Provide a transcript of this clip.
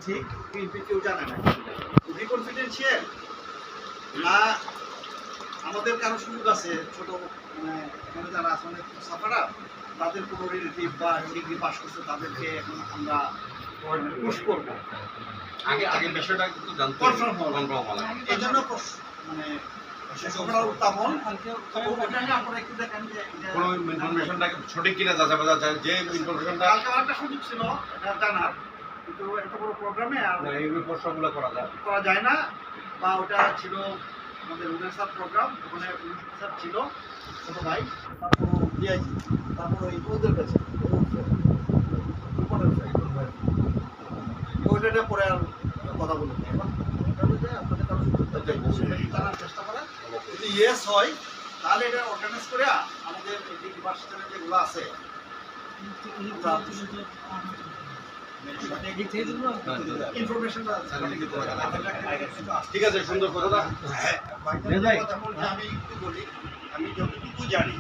ঠিক কিন্তু কেউ জানে না উনি কনফিডেন্সিয়াল না আমাদের কারো সুযোগ আছে ছোট মানে এখানে যারা আছে অনেক সাফারা তাদের কোনো রিলেটিভ বা ডিগ্রি পাস করছে তাদেরকে এখন আমরা পুশ করবো আগে আগে বিষয়টা কিন্তু জানতে কনফার্ম হওয়া এই জন্য মানে সঠিক কিনা যাচাই যে ইনফরমেশনটা একটা সুযোগ ছিল এটা জানার কিন্তু এত বড় প্রোগ্রামে আর এই প্রশ্নগুলো করা যায় না বা ওটা ছিল আমাদের উড়েসার প্রোগ্রাম ওখানে স্যার ছিল ছোট ভাই তারপর ডিআইজি তারপর ওই ওদের কাছে ওইটা পরে আর কথা বলুন এখন আপনাদের কারো জানার চেষ্টা করেন যদি ইয়েস হয় তাহলে এটা অর্গানাইজ করে আমাদের ইউনিভার্সিটির যেগুলো আছে ঠিক আছে সুন্দর কথা আমি একটু বলি আমি যতটুকু জানি